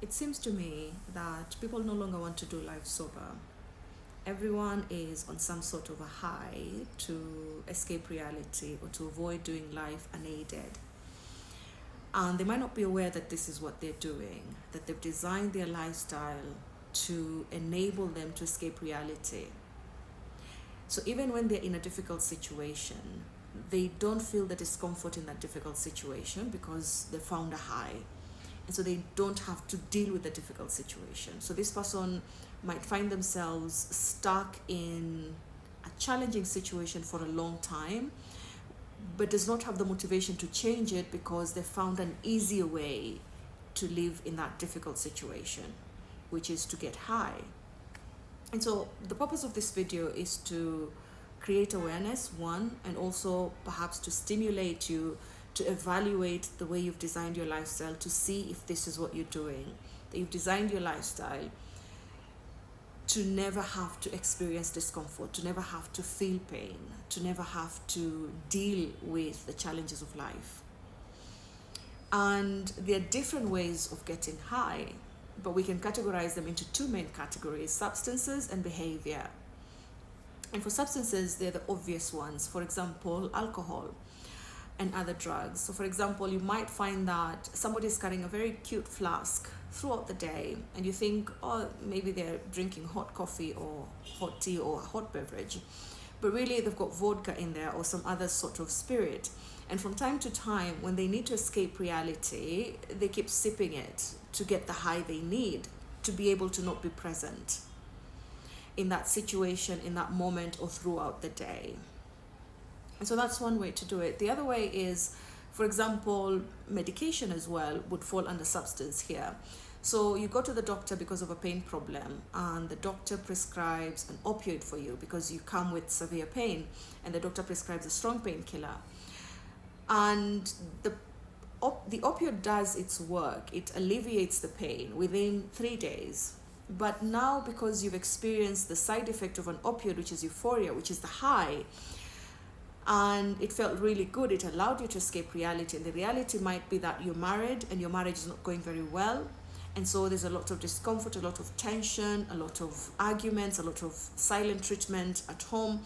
It seems to me that people no longer want to do life sober. Everyone is on some sort of a high to escape reality or to avoid doing life unaided. And they might not be aware that this is what they're doing, that they've designed their lifestyle to enable them to escape reality. So even when they're in a difficult situation, they don't feel the discomfort in that difficult situation because they found a high. And so they don't have to deal with the difficult situation. So this person might find themselves stuck in a challenging situation for a long time, but does not have the motivation to change it because they found an easier way to live in that difficult situation, which is to get high. And so the purpose of this video is to create awareness, one, and also perhaps to stimulate you to evaluate the way you've designed your lifestyle to see if this is what you're doing, that you've designed your lifestyle to never have to experience discomfort, to never have to feel pain, to never have to deal with the challenges of life. And there are different ways of getting high, but we can categorize them into two main categories: substances and behavior. And for substances, they're the obvious ones. For example, alcohol and other drugs. So for example, you might find that somebody is carrying a very cute flask throughout the day, and you think, oh, maybe they're drinking hot coffee or hot tea or a hot beverage, but really they've got vodka in there or some other sort of spirit. And from time to time, when they need to escape reality, they keep sipping it to get the high they need to be able to not be present in that situation, in that moment, or throughout the day. And so that's one way to do it. The other way is, for example, medication as well would fall under substance here. So you go to the doctor because of a pain problem, and the doctor prescribes an opioid for you because you come with severe pain, and the doctor prescribes a strong painkiller. And the opioid does its work. It alleviates the pain within 3 days. But now, because you've experienced the side effect of an opioid, which is euphoria, which is the high, and it felt really good, it allowed you to escape reality. And the reality might be that you're married and your marriage is not going very well. And so there's a lot of discomfort, a lot of tension, a lot of arguments, a lot of silent treatment at home.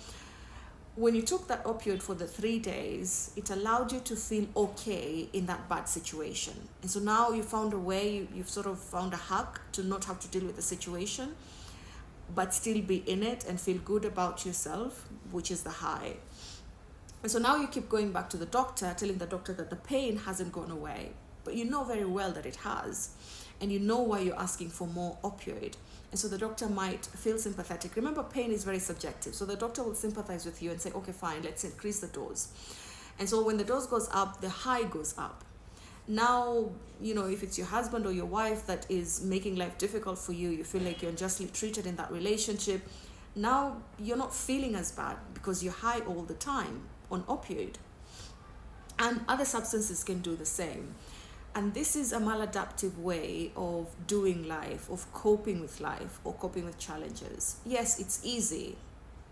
When you took that opioid for the 3 days, it allowed you to feel okay in that bad situation. And so now you found a way, you've sort of found a hack to not have to deal with the situation, but still be in it and feel good about yourself, which is the high. And so now you keep going back to the doctor, telling the doctor that the pain hasn't gone away, but you know very well that it has, and you know why you're asking for more opioid. And so the doctor might feel sympathetic. Remember, pain is very subjective. So the doctor will sympathize with you and say, okay, fine, let's increase the dose. And so when the dose goes up, the high goes up. Now, if it's your husband or your wife that is making life difficult for you, you feel like you're unjustly treated in that relationship. Now you're not feeling as bad because you're high all the time on opioid. And other substances can do the same. And this is a maladaptive way of doing life, of coping with life or coping with challenges. Yes, it's easy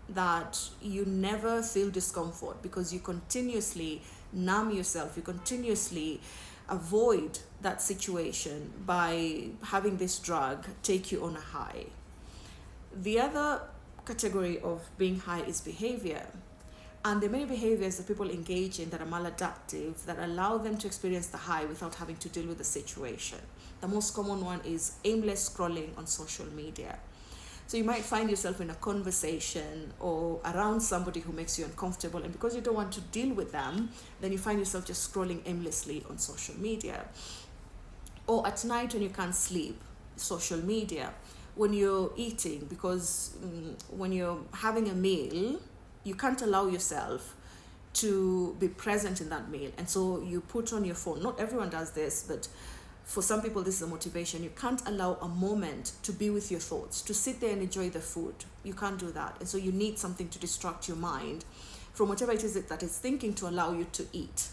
that you never feel discomfort because you continuously numb yourself, you continuously avoid that situation by having this drug take you on a high. The other category of being high is behavior. And there are many behaviors that people engage in that are maladaptive, that allow them to experience the high without having to deal with the situation. The most common one is aimless scrolling on social media. So you might find yourself in a conversation or around somebody who makes you uncomfortable, and because you don't want to deal with them, then you find yourself just scrolling aimlessly on social media. Or at night when you can't sleep, social media. When you're eating, because when you're having a meal, you can't allow yourself to be present in that meal. And so you put on your phone. Not everyone does this, but for some people, this is a motivation. You can't allow a moment to be with your thoughts, to sit there and enjoy the food. You can't do that. And so you need something to distract your mind from whatever it is that it's thinking to allow you to eat.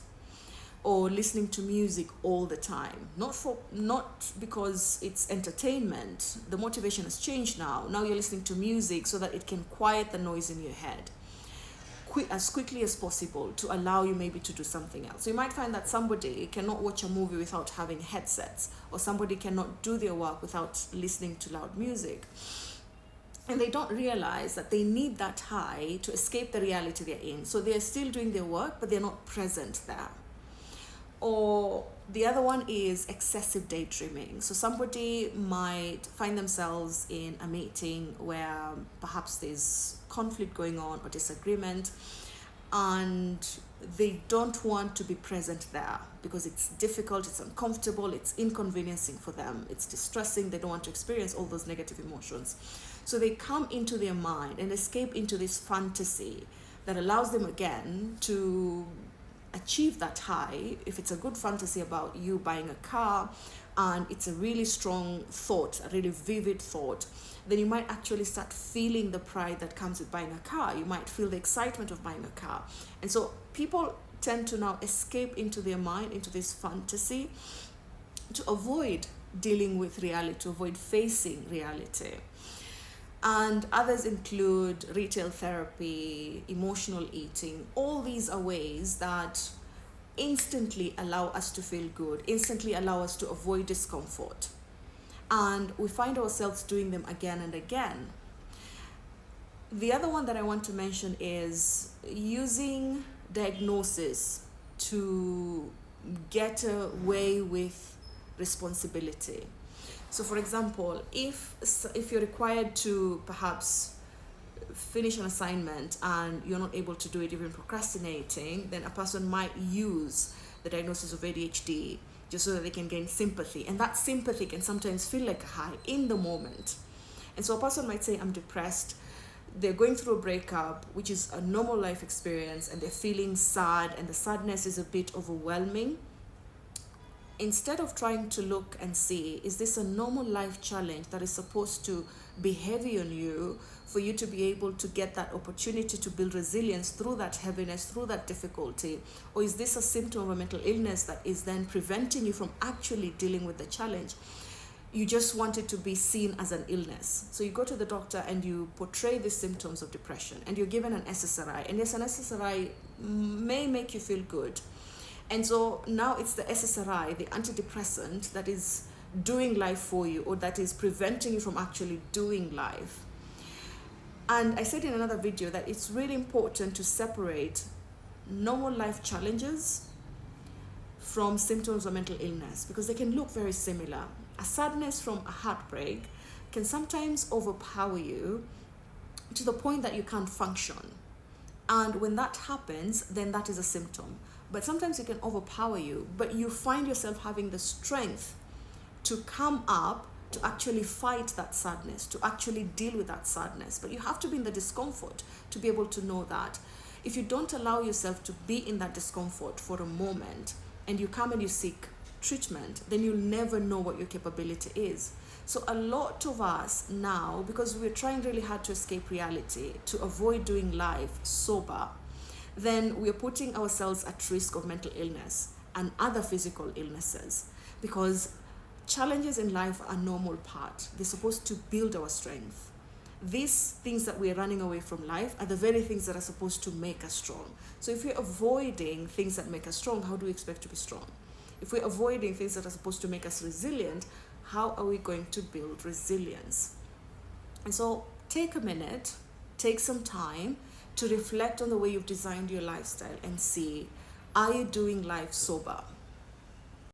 Or listening to music all the time. Not because it's entertainment. The motivation has changed now. Now you're listening to music so that it can quiet the noise in your head. as quickly as possible to allow you maybe to do something else. So you might find that somebody cannot watch a movie without having headsets, or somebody cannot do their work without listening to loud music. And they don't realize that they need that high to escape the reality they're in. So they're still doing their work, but they're not present there. Or the other one is excessive daydreaming. So somebody might find themselves in a meeting where perhaps there's conflict going on or disagreement, and they don't want to be present there because it's difficult, it's uncomfortable, it's inconveniencing for them, it's distressing, they don't want to experience all those negative emotions. So they come into their mind and escape into this fantasy that allows them again to achieve that high. If it's a good fantasy about you buying a car and it's a really strong thought, a really vivid thought, then you might actually start feeling the pride that comes with buying a car. You might feel the excitement of buying a car. And so people tend to now escape into their mind, into this fantasy, to avoid dealing with reality, to avoid facing reality. And others include retail therapy, emotional eating. All these are ways that instantly allow us to feel good, instantly allow us to avoid discomfort. And we find ourselves doing them again and again. The other one that I want to mention is using diagnosis to get away with responsibility. So for example, if you're required to perhaps finish an assignment and you're not able to do it, even procrastinating, then a person might use the diagnosis of ADHD just so that they can gain sympathy. And that sympathy can sometimes feel like a high in the moment. And so a person might say, I'm depressed. They're going through a breakup, which is a normal life experience, and they're feeling sad, and the sadness is a bit overwhelming. Instead of trying to look and see, is this a normal life challenge that is supposed to be heavy on you for you to be able to get that opportunity to build resilience through that heaviness, through that difficulty? Or is this a symptom of a mental illness that is then preventing you from actually dealing with the challenge? You just want it to be seen as an illness. So you go to the doctor and you portray the symptoms of depression, and you're given an SSRI. And yes, an SSRI may make you feel good. And so now it's the SSRI, the antidepressant, that is doing life for you, or that is preventing you from actually doing life. And I said in another video that it's really important to separate normal life challenges from symptoms of mental illness, because they can look very similar. A sadness from a heartbreak can sometimes overpower you to the point that you can't function. And when that happens, then that is a symptom. But sometimes it can overpower you, but you find yourself having the strength to come up, to actually fight that sadness, to actually deal with that sadness. But you have to be in the discomfort to be able to know that. If you don't allow yourself to be in that discomfort for a moment, and you come and you seek treatment, then you'll never know what your capability is. So a lot of us now, because we're trying really hard to escape reality, to avoid doing life sober, then we're putting ourselves at risk of mental illness and other physical illnesses, because challenges in life are a normal part. They're supposed to build our strength. These things that we're running away from life are the very things that are supposed to make us strong. So if we're avoiding things that make us strong, how do we expect to be strong? If we're avoiding things that are supposed to make us resilient, how are we going to build resilience? And so take a minute, take some time to reflect on the way you've designed your lifestyle and see, are you doing life sober?